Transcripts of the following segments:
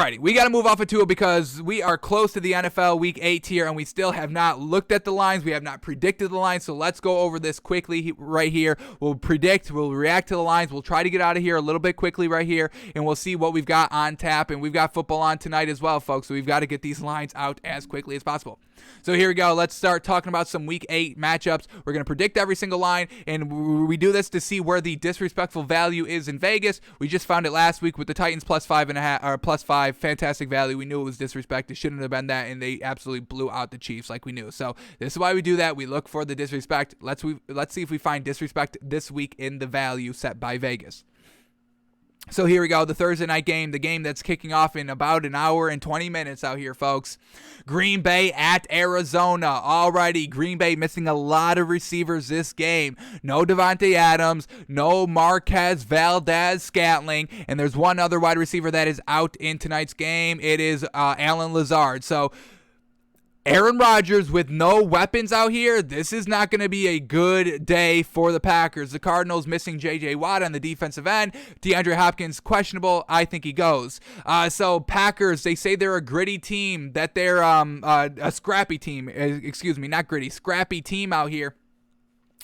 Alrighty, we got to move off of Tua because we are close to the NFL Week 8 here, and we still have not looked at the lines. We have not predicted the lines, so let's go over this quickly right here. We'll predict, we'll react to the lines. We'll try to get out of here a little bit quickly right here, and we'll see what we've got on tap. And we've got football on tonight as well, folks, so we've got to get these lines out as quickly as possible. So here we go. Let's start talking about some Week 8 matchups. We're going to predict every single line, and we do this to see where the disrespectful value is in Vegas. We just found it last week with the Titans +5.5 or +5. Fantastic value. We knew it was disrespect. It shouldn't have been that, and they absolutely blew out the Chiefs like we knew. So this is why we do that. We look for the disrespect. Let's see if we find disrespect this week in the value set by Vegas. So here we go, the Thursday night game, the game that's kicking off in about an hour and 20 minutes out here, folks. Green Bay at Arizona. Alrighty, Green Bay missing a lot of receivers this game. No Devontae Adams, no Marquez Valdez-Scantling, and there's one other wide receiver that is out in tonight's game. It is Allen Lazard. So Aaron Rodgers with no weapons out here, this is not going to be a good day for the Packers. The Cardinals missing J.J. Watt on the defensive end. DeAndre Hopkins questionable. I think he goes. So Packers, they say they're a gritty team, that they're a scrappy team. Excuse me, not gritty, scrappy team out here.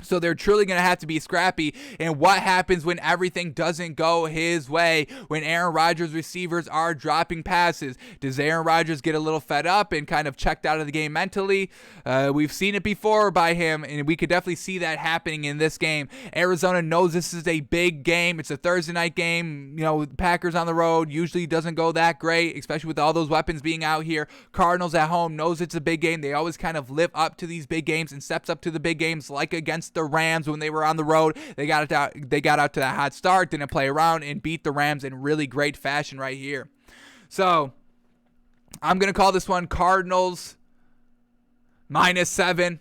So they're truly going to have to be scrappy. And what happens when everything doesn't go his way? When Aaron Rodgers' receivers are dropping passes? Does Aaron Rodgers get a little fed up and kind of checked out of the game mentally? We've seen it before by him, and we could definitely see that happening in this game. Arizona knows this is a big game. It's a Thursday night game. You know, Packers on the road usually doesn't go that great, especially with all those weapons being out here. Cardinals at home knows it's a big game. They always kind of live up to these big games and steps up to the big games, like against the Rams when they were on the road. They got out to that hot start, didn't play around, and beat the Rams in really great fashion right here. So I'm going to call this one Cardinals -7.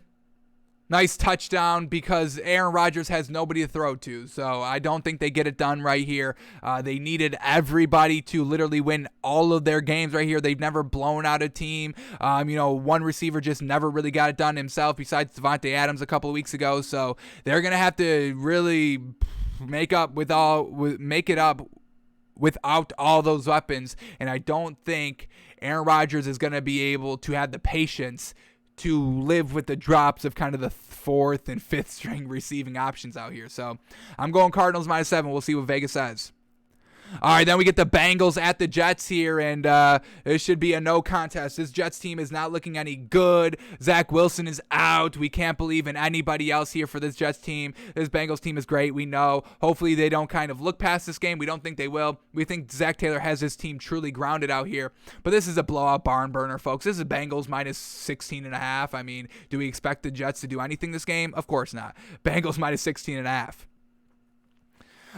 Nice touchdown because Aaron Rodgers has nobody to throw to. So I don't think they get it done right here. They needed everybody to literally win all of their games right here. They've never blown out a team. One receiver just never really got it done himself besides Devontae Adams a couple of weeks ago. So they're going to have to really make it up without all those weapons. And I don't think Aaron Rodgers is going to be able to have the patience to live with the drops of kind of the fourth and fifth string receiving options out here. So I'm going Cardinals -7. We'll see what Vegas says. All right, then we get the Bengals at the Jets here, and it should be a no contest. This Jets team is not looking any good. Zach Wilson is out. We can't believe in anybody else here for this Jets team. This Bengals team is great, we know. Hopefully they don't kind of look past this game. We don't think they will. We think Zach Taylor has his team truly grounded out here. But this is a blowout barn burner, folks. This is Bengals -16.5. I mean, do we expect the Jets to do anything this game? Of course not. Bengals -16.5.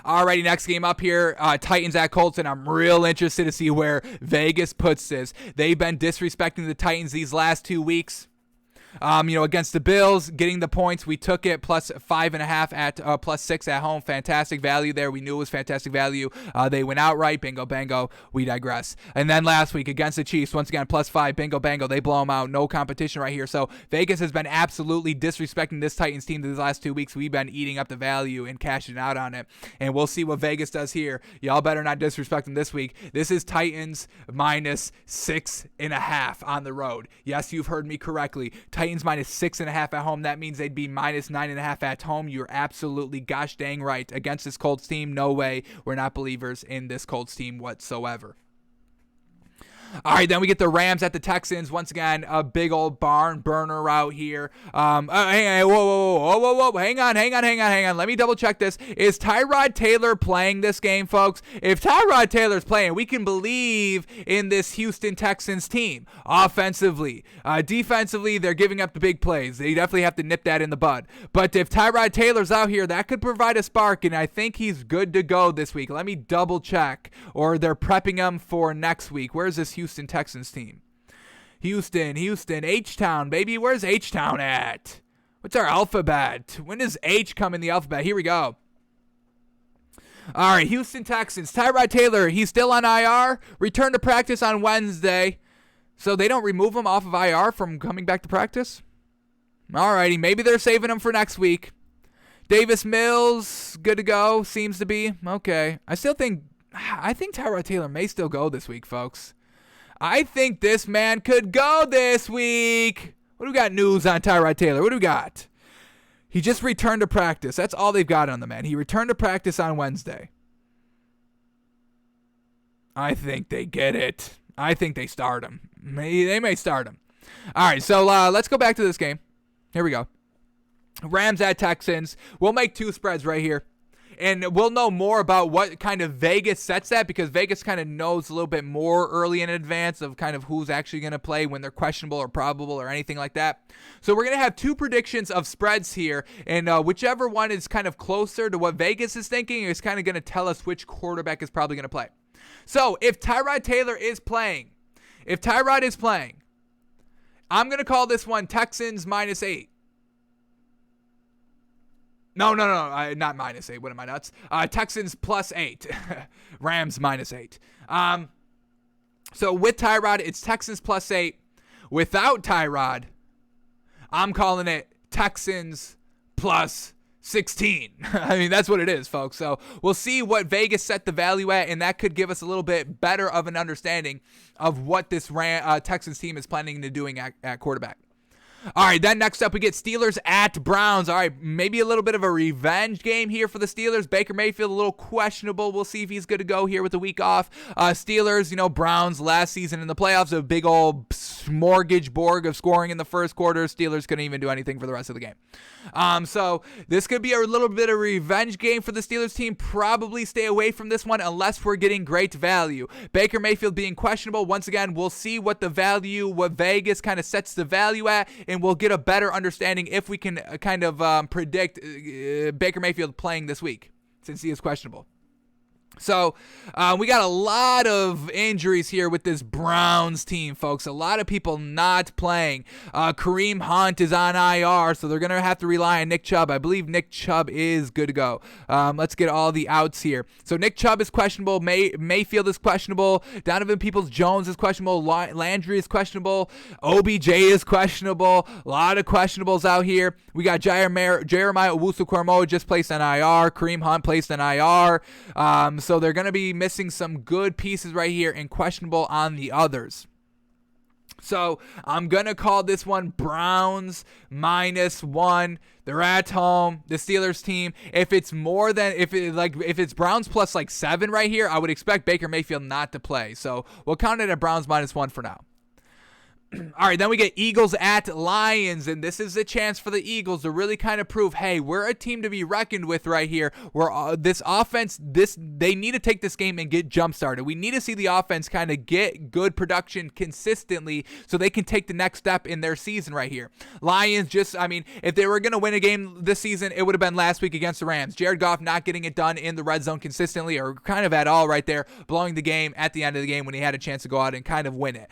Alrighty, next game up here, Titans at Colts, and I'm real interested to see where Vegas puts this. They've been disrespecting the Titans these last 2 weeks. Against the Bills, getting the points, we took it +5.5 at +6 at home. Fantastic value there. We knew it was fantastic value. They went outright. Bingo, bango. We digress. And then last week against the Chiefs, once again, +5. Bingo, bango. They blow them out. No competition right here. So Vegas has been absolutely disrespecting this Titans team these last 2 weeks. We've been eating up the value and cashing out on it. And we'll see what Vegas does here. Y'all better not disrespect them this week. This is Titans -6.5 on the road. Yes, you've heard me correctly. Titans -6.5 at home. That means they'd be -9.5 at home. You're absolutely gosh dang right. Against this Colts team, no way. We're not believers in this Colts team whatsoever. All right, then we get the Rams at the Texans. Once again, a big old barn burner out here. Hang on. Let me double check this. Is Tyrod Taylor playing this game, folks? If Tyrod Taylor's playing, we can believe in this Houston Texans team. Offensively, defensively, they're giving up the big plays. They definitely have to nip that in the bud. But if Tyrod Taylor's out here, that could provide a spark, and I think he's good to go this week. Let me double check. Or they're prepping him for next week. Where's this Houston Texans team? Houston, H-Town, baby. Where's H-Town at? What's our alphabet? When does H come in the alphabet? Here we go. All right, Houston Texans. Tyrod Taylor, he's still on IR. Return to practice on Wednesday. So they don't remove him off of IR from coming back to practice? All righty, maybe they're saving him for next week. Davis Mills, good to go, seems to be. Okay. I think Tyrod Taylor may still go this week, folks. I think this man could go this week. What do we got news on Tyrod Taylor? What do we got? He just returned to practice. That's all they've got on the man. He returned to practice on Wednesday. I think they get it. I think they start him. They may start him. All right, so let's go back to this game. Here we go. Rams at Texans. We'll make 2 spreads right here. And we'll know more about what kind of Vegas sets that, because Vegas kind of knows a little bit more early in advance of kind of who's actually going to play when they're questionable or probable or anything like that. So we're going to have 2 predictions of spreads here, and whichever one is kind of closer to what Vegas is thinking is kind of going to tell us which quarterback is probably going to play. So if Tyrod Taylor is playing, I'm going to call this one Texans -8. No, not -8. What am I, nuts? Texans +8. Rams -8. So with Tyrod, it's Texans +8. Without Tyrod, I'm calling it Texans +16. I mean, that's what it is, folks. So we'll see what Vegas set the value at, and that could give us a little bit better of an understanding of what this Texans team is planning to doing at quarterback. All right, then next up we get Steelers at Browns. All right, maybe a little bit of a revenge game here for the Steelers. Baker Mayfield a little questionable. We'll see if he's good to go here with the week off. Steelers, Browns last season in the playoffs, a big old smorgasbord of scoring in the first quarter. Steelers couldn't even do anything for the rest of the game. So this could be a little bit of a revenge game for the Steelers team. Probably stay away from this one unless we're getting great value. Baker Mayfield being questionable. Once again, we'll see what Vegas kind of sets the value at, and we'll get a better understanding if we can kind of predict Baker Mayfield playing this week, since he is questionable. So we got a lot of injuries here with this Browns team, folks. A lot of people not playing. Kareem Hunt is on IR, so they're going to have to rely on Nick Chubb. I believe Nick Chubb is good to go. Let's get all the outs here. So Nick Chubb is questionable. Mayfield is questionable. Donovan Peoples-Jones is questionable. Landry is questionable. OBJ is questionable. A lot of questionables out here. We got Jeremiah Owusu-Koramoah just placed on IR. Kareem Hunt placed on IR. So they're going to be missing some good pieces right here and questionable on the others. So I'm going to call this one Browns -1. They're at home, the Steelers team. If it's Browns plus 7 right here, I would expect Baker Mayfield not to play. So we'll count it at Browns -1 for now. All right, then we get Eagles at Lions, and this is a chance for the Eagles to really kind of prove, hey, we're a team to be reckoned with right here. This offense, they need to take this game and get jump-started. We need to see the offense kind of get good production consistently so they can take the next step in their season right here. Lions if they were going to win a game this season, it would have been last week against the Rams. Jared Goff not getting it done in the red zone consistently or kind of at all right there, blowing the game at the end of the game when he had a chance to go out and kind of win it.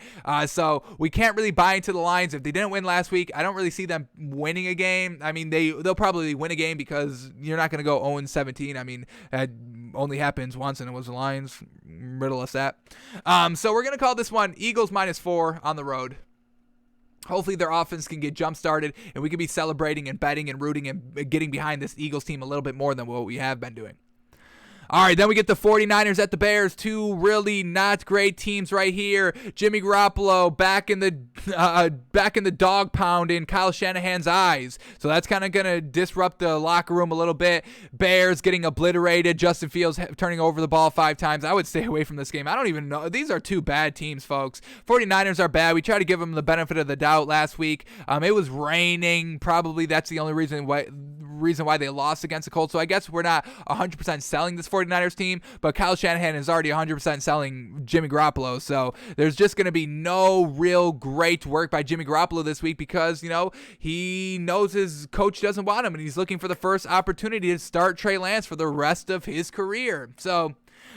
So we can't really buy into the Lions. If they didn't win last week, I don't really see them winning a game. I mean, they'll probably win a game because you're not going to go 0-17. I mean, that only happens once, and it was the Lions. Riddle us that. So we're going to call this one Eagles -4 on the road. Hopefully their offense can get jump-started, and we can be celebrating and betting and rooting and getting behind this Eagles team a little bit more than what we have been doing. All right, then we get the 49ers at the Bears, 2 really not great teams right here. Jimmy Garoppolo back in the dog pound in Kyle Shanahan's eyes. So that's kind of going to disrupt the locker room a little bit. Bears getting obliterated. Justin Fields turning over the ball 5 times. I would stay away from this game. I don't even know. These are 2 bad teams, folks. 49ers are bad. We tried to give them the benefit of the doubt last week. It was raining. Probably that's the only reason why they lost against the Colts. So I guess we're not 100% selling this 49ers team, but Kyle Shanahan is already 100% selling Jimmy Garoppolo. So there's just going to be no real great work by Jimmy Garoppolo this week because, he knows his coach doesn't want him and he's looking for the first opportunity to start Trey Lance for the rest of his career. So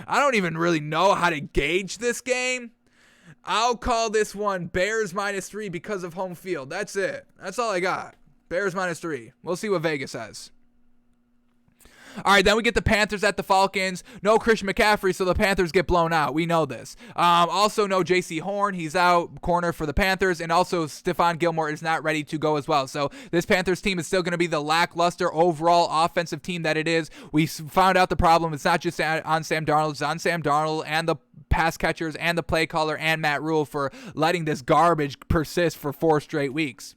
I don't even really know how to gauge this game. I'll call this one Bears -3 because of home field. That's it. That's all I got. Bears -3. We'll see what Vegas says. All right, then we get the Panthers at the Falcons. No Christian McCaffrey, so the Panthers get blown out. We know this. Also, no J.C. Horn. He's out corner for the Panthers. And also, Stephon Gilmore is not ready to go as well. So this Panthers team is still going to be the lackluster overall offensive team that it is. We found out the problem. It's not just on Sam Darnold. It's on Sam Darnold and the pass catchers and the play caller and Matt Rule for letting this garbage persist for 4 straight weeks.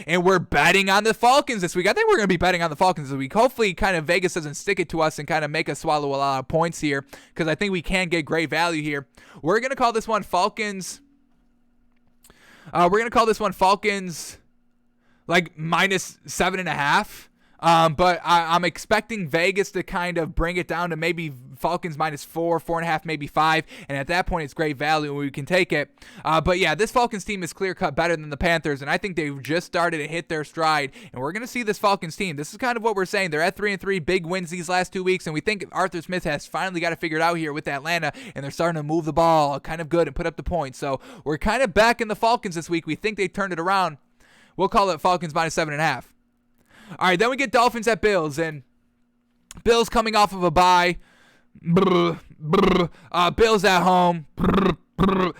And we're betting on the Falcons this week. I think we're going to be betting on the Falcons this week. Hopefully, kind of Vegas doesn't stick it to us and kind of make us swallow a lot of points here, because I think we can get great value here. We're going to call this one Falcons. We're going to call this one Falcons like minus 7.5. But I'm expecting Vegas to kind of bring it down to maybe Falcons minus 4, 4.5, maybe 5. And at that point, it's great value and we can take it. But yeah, this Falcons team is clear cut better than the Panthers. And I think they've just started to hit their stride. And we're going to see this Falcons team. This is kind of what we're saying. They're at 3-3, big wins these last 2 weeks. And we think Arthur Smith has finally got it figured out here with Atlanta. And they're starting to move the ball kind of good and put up the points. So we're kind of back in the Falcons this week. We think they turned it around. We'll call it Falcons minus 7.5. All right, then we get Dolphins at Bills, and Bills coming off of a bye. Bills at home.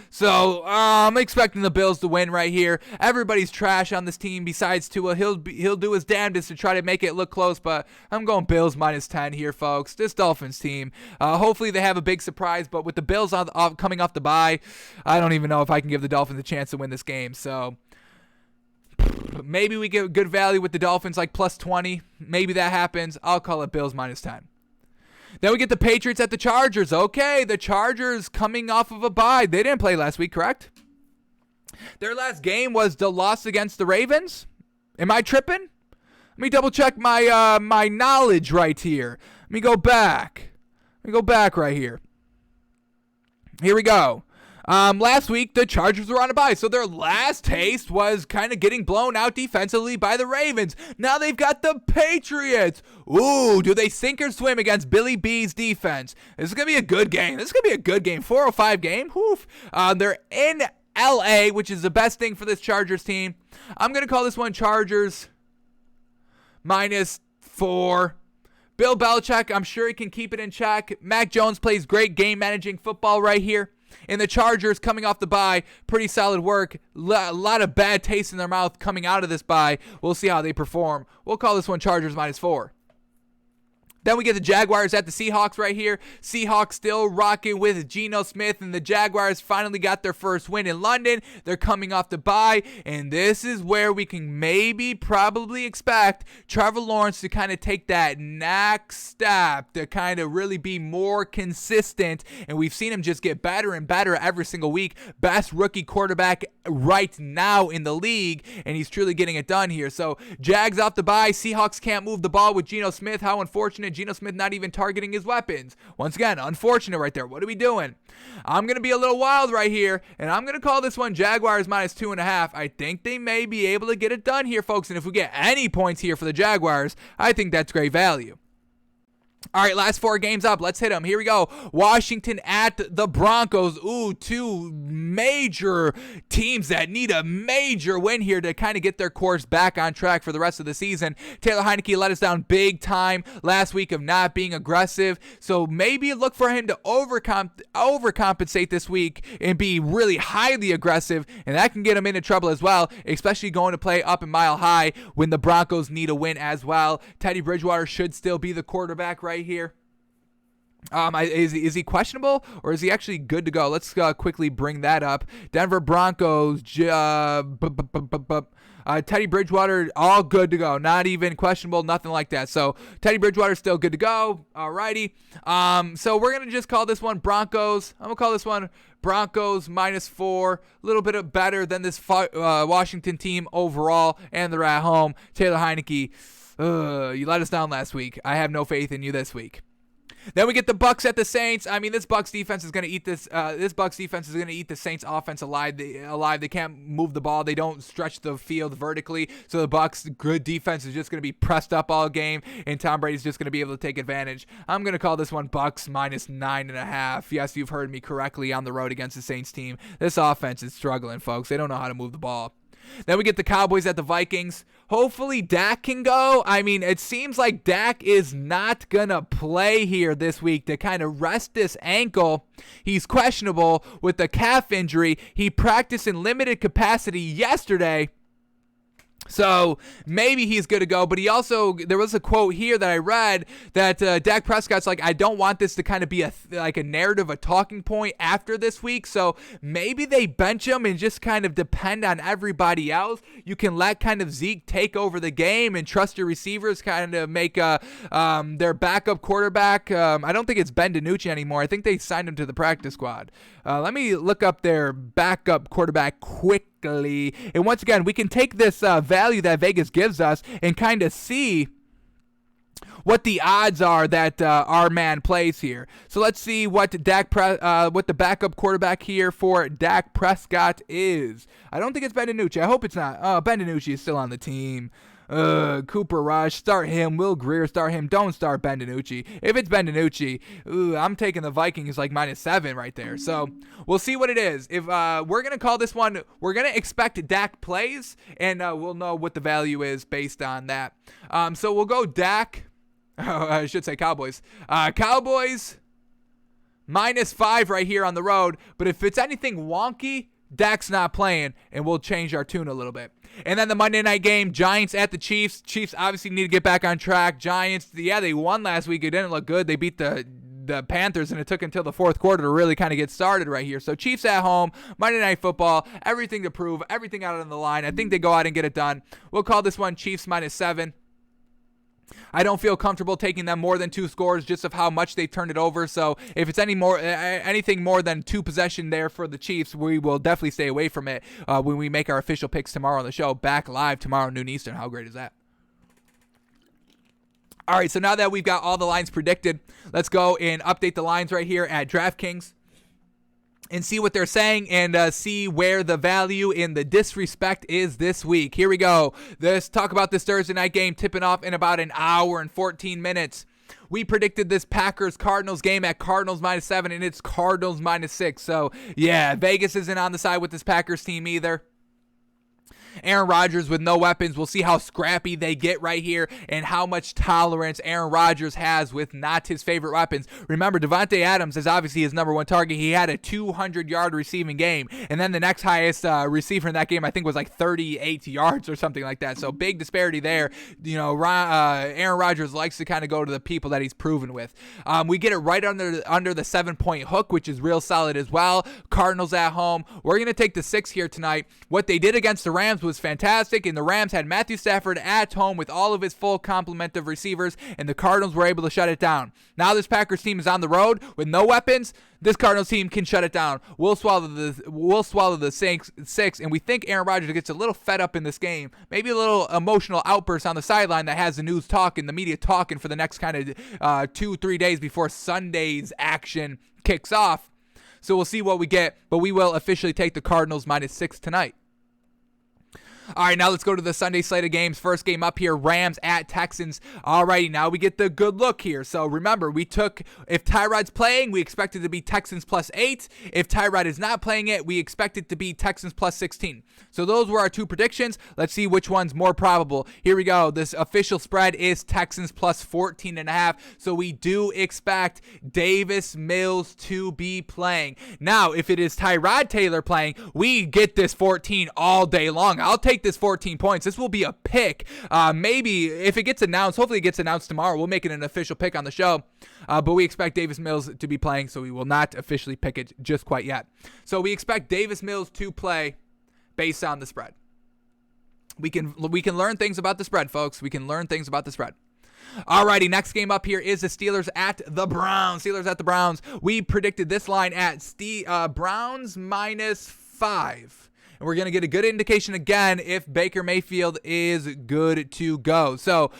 So I'm expecting the Bills to win right here. Everybody's trash on this team besides Tua. He'll do his damnedest to try to make it look close, but I'm going Bills minus 10 here, folks. This Dolphins team, hopefully they have a big surprise, but with the Bills coming off the bye, I don't even know if I can give the Dolphins a chance to win this game. So maybe we get good value with the Dolphins, like plus 20. Maybe that happens. I'll call it Bills minus 10. Then we get the Patriots at the Chargers. Okay, the Chargers coming off of a bye. They didn't play last week, correct? Their last game was the loss against the Ravens. Am I tripping? Let me double check my my knowledge right here. Let me go back. Right here. Here we go. Last week, the Chargers were on a bye, so their last taste was kind of getting blown out defensively by the Ravens. Now they've got the Patriots. Ooh, do they sink or swim against Billy B's defense? This is going to be a good game. 405 game. Woof. They're in L.A., which is the best thing for this Chargers team. I'm going to call this one Chargers minus 4. Bill Belichick, I'm sure he can keep it in check. Mac Jones plays great game-managing football right here. And the Chargers coming off the bye, pretty solid work. A lot of bad taste in their mouth coming out of this bye. We'll see how they perform. We'll call this one Chargers minus 4. Then we get the Jaguars at the Seahawks right here. Seahawks still rocking with Geno Smith, and the Jaguars finally got their first win in London. They're coming off the bye, and this is where we can probably expect Trevor Lawrence to kind of take that next step to kind of really be more consistent. And we've seen him just get better and better every single week. Best rookie quarterback right now in the league, and he's truly getting it done here. So Jags off the bye. Seahawks can't move the ball with Geno Smith. How unfortunate. Geno Smith not even targeting his weapons. Once again, unfortunate right there. What are we doing? I'm going to be a little wild right here, and I'm going to call this one Jaguars minus 2.5. I think they may be able to get it done here, folks, and if we get any points here for the Jaguars, I think that's great value. All right, last 4 games up. Let's hit them. Here we go. Washington at the Broncos. Ooh, 2 major teams that need a major win here to kind of get their course back on track for the rest of the season. Taylor Heineke let us down big time last week of not being aggressive. So maybe look for him to overcompensate this week and be really highly aggressive, and that can get him into trouble as well, especially going to play up in Mile High when the Broncos need a win as well. Teddy Bridgewater should still be the quarterback right here. Is he questionable, or is he actually good to go? Let's quickly bring that up. Denver Broncos, Teddy Bridgewater, all good to go. Not even questionable, nothing like that. So Teddy Bridgewater still good to go. Alrighty. So we're gonna just call this one Broncos. I'm gonna call this one Broncos minus 4. A little bit better than this Washington team overall, and they're at home. Taylor Heineke, you let us down last week. I have no faith in you this week. Then we get the Bucs at the Saints. I mean, this Bucs defense is going to eat this. This Bucs defense is going to eat the Saints offense alive. They can't move the ball. They don't stretch the field vertically. So the Bucs good defense is just going to be pressed up all game, and Tom Brady's just going to be able to take advantage. I'm going to call this one Bucs minus 9.5. Yes, you've heard me correctly on the road against the Saints team. This offense is struggling, folks. They don't know how to move the ball. Then we get the Cowboys at the Vikings. Hopefully Dak can go. I mean, it seems like Dak is not going to play here this week to kind of rest this ankle. He's questionable with the calf injury. He practiced in limited capacity yesterday. So maybe he's good to go, but there was a quote here that I read that Dak Prescott's like, I don't want this to kind of be a narrative, a talking point after this week. So maybe they bench him and just kind of depend on everybody else. You can let kind of Zeke take over the game and trust your receivers kind of make their backup quarterback. I don't think it's Ben DiNucci anymore. I think they signed him to the practice squad. Let me look up their backup quarterback quickly. And once again, we can take this value that Vegas gives us and kind of see what the odds are that our man plays here. So let's see what what the backup quarterback here for Dak Prescott is. I don't think it's Ben DiNucci. I hope it's not. Ben DiNucci is still on the team. Cooper Rush, start him. Will Grier, start him. Don't start Ben DiNucci. If it's Ben DiNucci, I'm taking the Vikings like -7 right there. So we'll see what it is. If we're going to call this one, we're going to expect Dak plays, and we'll know what the value is based on that. So we'll go Dak. I should say Cowboys. Cowboys -5 right here on the road. But if it's anything wonky, Dak's not playing, and we'll change our tune a little bit. And then the Monday night game, Giants at the Chiefs. Chiefs obviously need to get back on track. Giants, yeah, they won last week. It didn't look good. They beat the Panthers, and it took until the fourth quarter to really kind of get started right here. So Chiefs at home, Monday Night Football, everything to prove, everything out on the line. I think they go out and get it done. We'll call this one Chiefs -7. I don't feel comfortable taking them more than 2 scores just of how much they turned it over. So if it's anything more than 2 possession there for the Chiefs, we will definitely stay away from it when we make our official picks tomorrow on the show. Back live tomorrow, noon Eastern. How great is that? All right, so now that we've got all the lines predicted, let's go and update the lines right here at DraftKings and see what they're saying and see where the value in the disrespect is this week. Here we go. Let's talk about this Thursday night game tipping off in about an hour and 14 minutes. We predicted this Packers-Cardinals game at Cardinals -7, and it's Cardinals -6. So, yeah, Vegas isn't on the side with this Packers team either. Aaron Rodgers with no weapons. We'll see how scrappy they get right here and how much tolerance Aaron Rodgers has with not his favorite weapons. Remember, Devontae Adams is obviously his number one target. He had a 200-yard receiving game, and then the next highest receiver in that game, I think, was like 38 yards or something like that. So big disparity there. You know, Aaron Rodgers likes to kind of go to the people that he's proven with. We get it right under the 7-point hook, which is real solid as well. Cardinals at home. We're going to take the 6 here tonight. What they did against the Rams was fantastic, and the Rams had Matthew Stafford at home with all of his full complement of receivers, and the Cardinals were able to shut it down. Now this Packers team is on the road with no weapons. This Cardinals team can shut it down. We'll swallow the 6, and we think Aaron Rodgers gets a little fed up in this game. Maybe a little emotional outburst on the sideline that has the news talking, the media talking for the next kind of 2-3 days before Sunday's action kicks off. So we'll see what we get, but we will officially take the Cardinals -6 tonight. All right, now let's go to the Sunday slate of games. First game up here, Rams at Texans. All righty, now we get the good look here. So remember, if Tyrod's playing, we expect it to be Texans +8. If Tyrod is not playing it, we expect it to be Texans +16. So those were our 2 predictions. Let's see which one's more probable. Here we go. This official spread is Texans +14.5. So we do expect Davis Mills to be playing. Now, if it is Tyrod Taylor playing, we get this 14 all day long. I'll take this 14 points. This will be a pick. Maybe if it gets announced, hopefully it gets announced tomorrow, we'll make it an official pick on the show. But we expect Davis Mills to be playing, so we will not officially pick it just quite yet. So we expect Davis Mills to play based on the spread. We can learn things about the spread, folks. We can learn things about the spread. Alrighty, next game up here is the Steelers at the Browns. Steelers at the Browns. We predicted this line at Browns -5. And we're going to get a good indication again if Baker Mayfield is good to go. So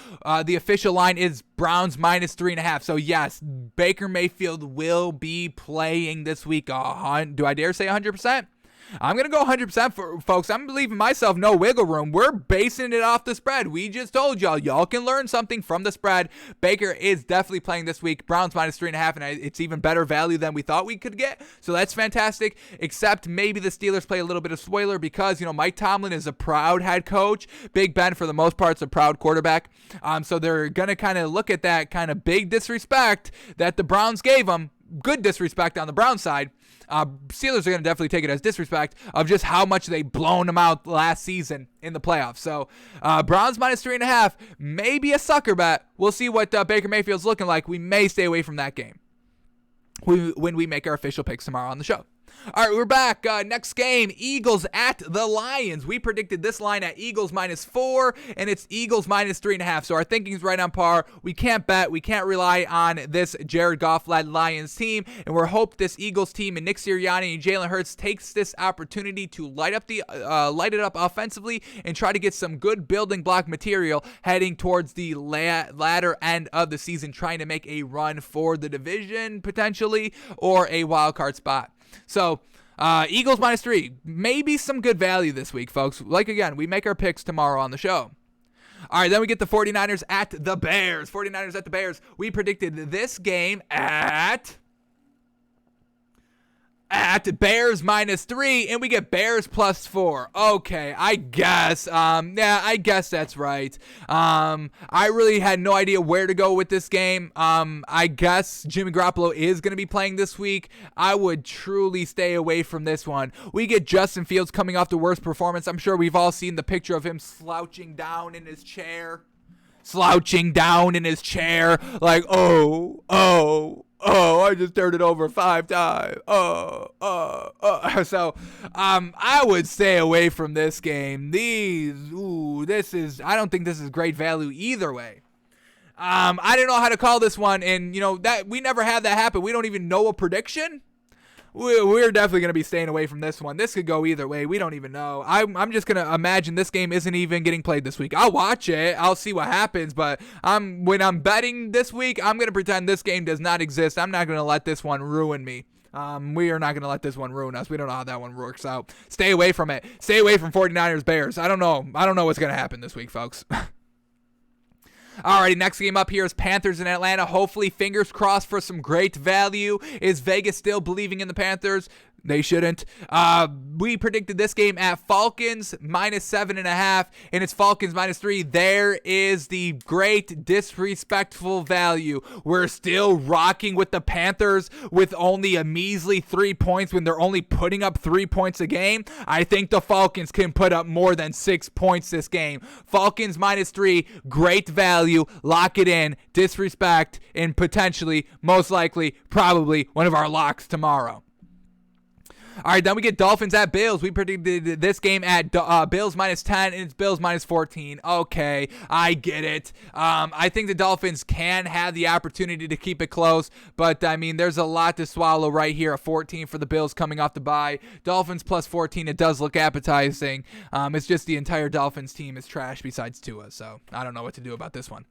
the official line is Browns -3.5. So yes, Baker Mayfield will be playing this week. Do I dare say 100%? I'm going to go 100% for folks. I'm leaving myself no wiggle room. We're basing it off the spread. We just told y'all can learn something from the spread. Baker is definitely playing this week. Browns -3.5, and it's even better value than we thought we could get. So that's fantastic, except maybe the Steelers play a little bit of spoiler because, Mike Tomlin is a proud head coach. Big Ben, for the most part, is a proud quarterback. So they're going to kind of look at that kind of big disrespect that the Browns gave him good disrespect on the Browns side. Steelers are going to definitely take it as disrespect of just how much they blown them out last season in the playoffs. So Browns minus 3.5, maybe a sucker bet. We'll see what Baker Mayfield's looking like. We may stay away from that game when we make our official picks tomorrow on the show. All right, we're back. Next game, Eagles at the Lions. We predicted this line at Eagles minus 4, and it's Eagles minus 3.5. So our thinking is right on par. We can't bet. We can't rely on this Jared Goff-led Lions team, and we're hope this Eagles team and Nick Sirianni and Jalen Hurts takes this opportunity to light it up offensively and try to get some good building block material heading towards the latter end of the season, trying to make a run for the division potentially or a wild card spot. So, Eagles minus 3, maybe some good value this week, folks. Like, again, we make our picks tomorrow on the show. All right, then we get the 49ers at the Bears. 49ers at the Bears. We predicted this game at Bears minus 3, and we get Bears plus 4. Okay, I guess. I guess that's right. I really had no idea where to go with this game. I guess Jimmy Garoppolo is going to be playing this week. I would truly stay away from this one. We get Justin Fields coming off the worst performance. I'm sure we've all seen the picture of him slouching down in his chair. Like, I just turned it over 5 times. So, I would stay away from this game. I don't think this is great value either way. I didn't know how to call this one, and that we never had that happen. We don't even know a prediction. We're definitely going to be staying away from this one. This could go either way. We don't even know. I'm just going to imagine this game isn't even getting played this week. I'll watch it. I'll see what happens. But when I'm betting this week, I'm going to pretend this game does not exist. I'm not going to let this one ruin me. We are not going to let this one ruin us. We don't know how that one works out. Stay away from it. Stay away from 49ers Bears. I don't know what's going to happen this week, folks. Alrighty, next game up here is Panthers in Atlanta. Hopefully, fingers crossed for some great value. Is Vegas still believing in the Panthers? They shouldn't. We predicted this game at Falcons minus 7.5, and it's Falcons minus 3. There is the great disrespectful value. We're still rocking with the Panthers with only a measly 3 points when they're only putting up 3 points a game. I think the Falcons can put up more than 6 points this game. Falcons minus 3, great value. Lock it in. Disrespect, and potentially, most likely, probably one of our locks tomorrow. All right, then we get Dolphins at Bills. We predicted this game at Bills minus 10, and it's Bills minus 14. Okay, I get it. I think the Dolphins can have the opportunity to keep it close, but, there's a lot to swallow right here. A 14 for the Bills coming off the bye. Dolphins plus 14, it does look appetizing. It's just the entire Dolphins team is trash besides Tua, so I don't know what to do about this one.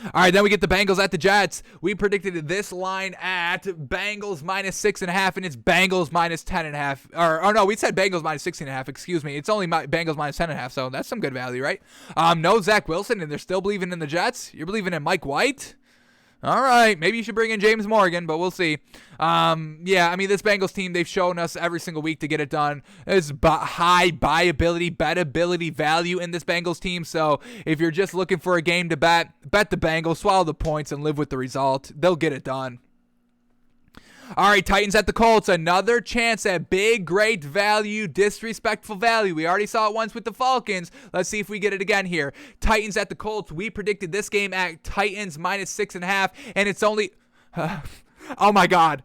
All right, then we get the Bengals at the Jets. We predicted this line at Bengals minus 6.5, and it's Bengals minus 10.5. Or no, we said Bengals minus 16.5. Excuse me. It's only Bengals minus 10.5, so that's some good value, right? No Zach Wilson, and they're still believing in the Jets. You're believing in Mike White? All right, maybe you should bring in James Morgan, but we'll see. This Bengals team, they've shown us every single week to get it done. There's high buyability, bettability value in this Bengals team, so if you're just looking for a game to bet the Bengals, swallow the points, and live with the result. They'll get it done. All right, Titans at the Colts. Another chance at big, great value, disrespectful value. We already saw it once with the Falcons. Let's see if we get it again here. Titans at the Colts. We predicted this game at Titans minus 6.5, and it's only... Oh my God.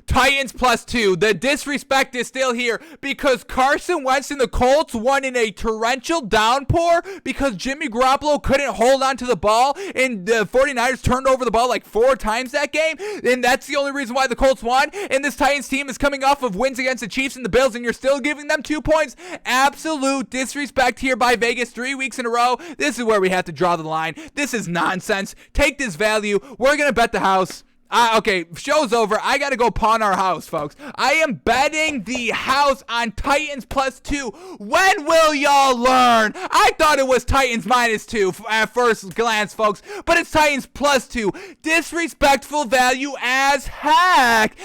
Titans plus 2. The disrespect is still here because Carson Wentz and the Colts won in a torrential downpour because Jimmy Garoppolo couldn't hold on to the ball, and the 49ers turned over the ball like 4 times that game, and that's the only reason why the Colts won. And this Titans team is coming off of wins against the Chiefs and the Bills, and you're still giving them 2 points. Absolute disrespect here by Vegas 3 weeks in a row. This is where we have to draw the line. This is nonsense. Take this value. We're going to bet the house. Okay, show's over. I got to go pawn our house, folks. I am betting the house on Titans plus 2. When will y'all learn? I thought it was Titans minus 2 at first glance, folks, but it's Titans plus 2. Disrespectful value as heck.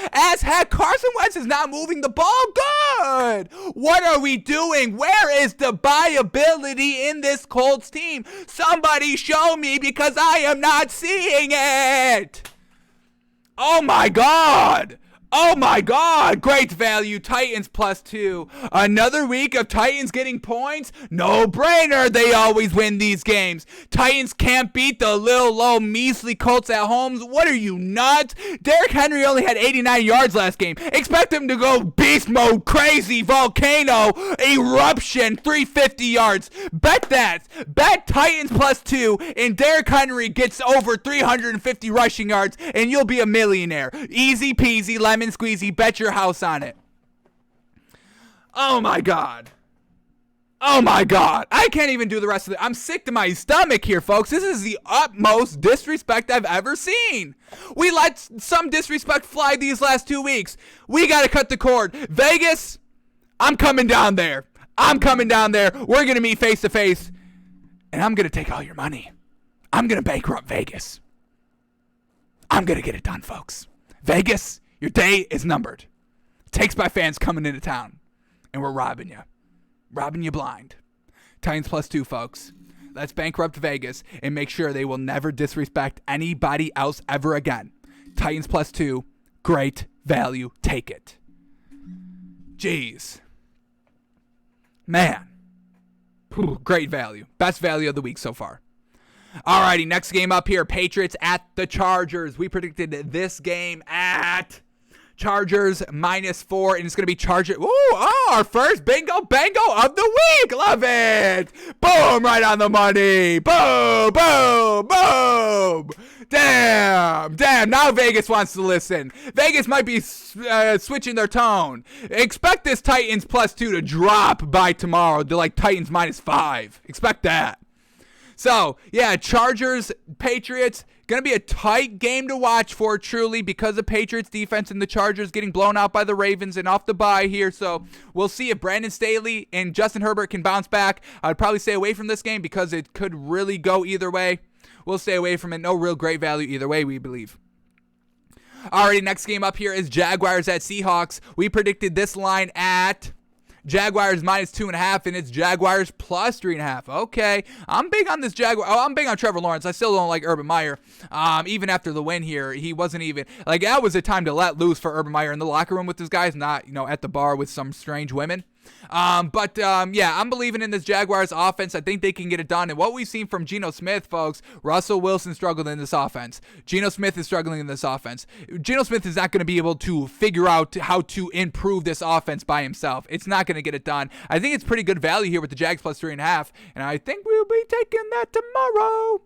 Carson Wentz is not moving the ball good. What are we doing? Where is the buyability in this Colts team? Somebody show me because I am not seeing it. Oh my God. Oh my God, great value, Titans +2. Another week of Titans getting points? No brainer, they always win these games. Titans can't beat the little low measly Colts at home. What are you, nuts? Derrick Henry only had 89 yards last game. Expect him to go beast mode, crazy, volcano, eruption, 350 yards. Bet that. Bet Titans +2 and Derrick Henry gets over 350 rushing yards and you'll be a millionaire. Easy peasy, lemon squeezy, bet your house on it. Oh my God. Oh my God. I can't even do the rest of it. I'm sick to my stomach here, folks. This is the utmost disrespect I've ever seen. We let some disrespect fly these last 2 weeks. We got to cut the cord. Vegas, I'm coming down there. I'm coming down there. We're going to meet face to face. And I'm going to take all your money. I'm going to bankrupt Vegas. I'm going to get it done, folks. Vegas, your day is numbered. Takes by fans coming into town. And we're robbing you. Robbing you blind. Titans +2, folks. Let's bankrupt Vegas and make sure they will never disrespect anybody else ever again. Titans +2. Great value. Take it. Jeez. Man. Great value. Best value of the week so far. Alrighty, next game up here. Patriots at the Chargers. We predicted this game at Chargers -4, and it's going to be Chargers. Our first bingo bango of the week. Love it. Boom, right on the money. Boom, boom, boom. Damn. Now Vegas wants to listen. Vegas might be switching their tone. Expect this Titans +2 to drop by tomorrow to like Titans -5. Expect that. So, yeah, Chargers, Patriots, going to be a tight game to watch for, truly, because of Patriots defense and the Chargers getting blown out by the Ravens and off the bye here. So, we'll see if Brandon Staley and Justin Herbert can bounce back. I'd probably stay away from this game because it could really go either way. We'll stay away from it. No real great value either way, we believe. Alrighty, next game up here is Jaguars at Seahawks. We predicted this line at Jaguars -2.5, and it's Jaguars +3.5. Okay, I'm big on this Jaguar. I'm big on Trevor Lawrence. I still don't like Urban Meyer. Even after the win here, he wasn't even like that was a time to let loose for Urban Meyer in the locker room with his guys, not at the bar with some strange women. Yeah, I'm believing in this Jaguars offense. I think they can get it done. And what we've seen from Geno Smith, folks, Russell Wilson struggled in this offense. Geno Smith is struggling in this offense. Geno Smith is not going to be able to figure out how to improve this offense by himself. It's not going to get it done. I think it's pretty good value here with the Jags +3.5, and I think we'll be taking that tomorrow.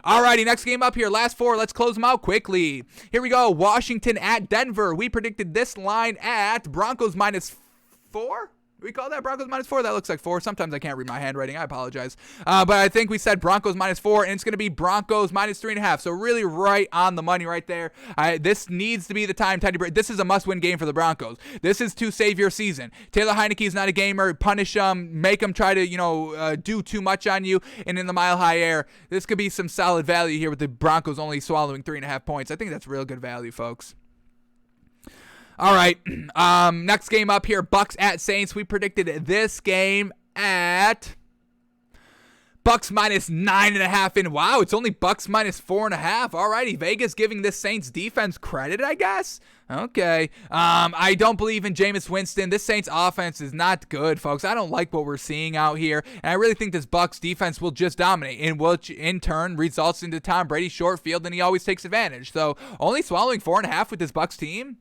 Alrighty, next game up here. Last 4. Let's close them out quickly. Here we go. Washington at Denver. We predicted this line at Broncos -4. We call that Broncos -4? That looks like 4. Sometimes I can't read my handwriting. I apologize. But I think we said Broncos -4, and it's going to be Broncos -3.5. So really right on the money right there. This needs to be the time. This is a must-win game for the Broncos. This is to save your season. Taylor Heineke is not a gamer. Punish him. Make him try to, do too much on you. And in the mile-high air, this could be some solid value here with the Broncos only swallowing 3.5 points. I think that's real good value, folks. All right, next game up here, Bucks at Saints. We predicted this game at Bucks -9.5, and wow, it's only Bucks -4.5. All righty, Vegas giving this Saints defense credit, I guess. Okay, I don't believe in Jameis Winston. This Saints offense is not good, folks. I don't like what we're seeing out here, and I really think this Bucks defense will just dominate, and which in turn results into Tom Brady's short field, and he always takes advantage. So only swallowing 4.5 with this Bucks team.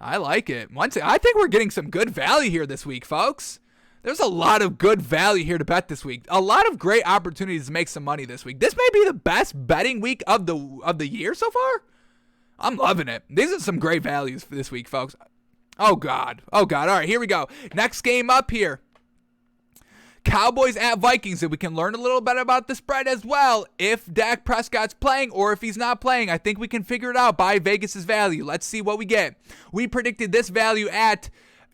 I like it. I think we're getting some good value here this week, folks. There's a lot of good value here to bet this week. A lot of great opportunities to make some money this week. This may be the best betting week of the year so far. I'm loving it. These are some great values for this week, folks. Oh, God. All right, here we go. Next game up here. Cowboys at Vikings, and we can learn a little bit about the spread as well. If Dak Prescott's playing or if he's not playing, I think we can figure it out by Vegas's value. Let's see what we get. We predicted this value at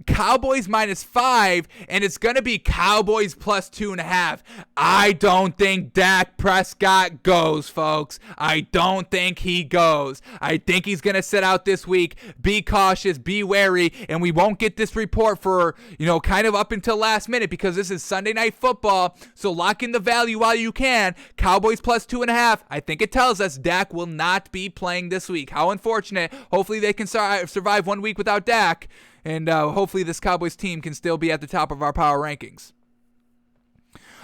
Cowboys -5, and it's going to be Cowboys +2.5. I don't think Dak Prescott goes, folks. I don't think he goes. I think he's going to sit out this week. Be cautious, be wary, and we won't get this report for, kind of up until last minute because this is Sunday Night Football, so lock in the value while you can. Cowboys +2.5. I think it tells us Dak will not be playing this week. How unfortunate. Hopefully they can survive 1 week without Dak. And hopefully this Cowboys team can still be at the top of our power rankings.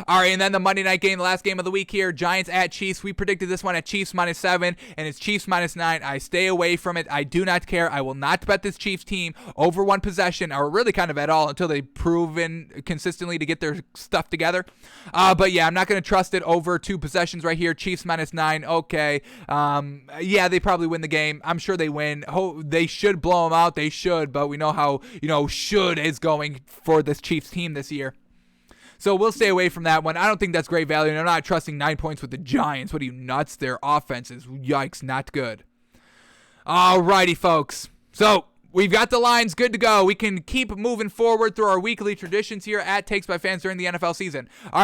All right, and then the Monday night game, the last game of the week here, Giants at Chiefs. We predicted this one at Chiefs -7, and it's Chiefs -9. I stay away from it. I do not care. I will not bet this Chiefs team over one possession, or really kind of at all, until they've proven consistently to get their stuff together. But yeah, I'm not going to trust it over 2 possessions right here. Chiefs -9. Okay. Yeah, they probably win the game. I'm sure they win. They should blow them out. They should, but we know how, should is going for this Chiefs team this year. So we'll stay away from that one. I don't think that's great value, and I'm not trusting 9 points with the Giants. What are you, nuts? Their offense is, yikes, not good. All righty, folks. So we've got the lines good to go. We can keep moving forward through our weekly traditions here at Takes by Fans during the NFL season. All right.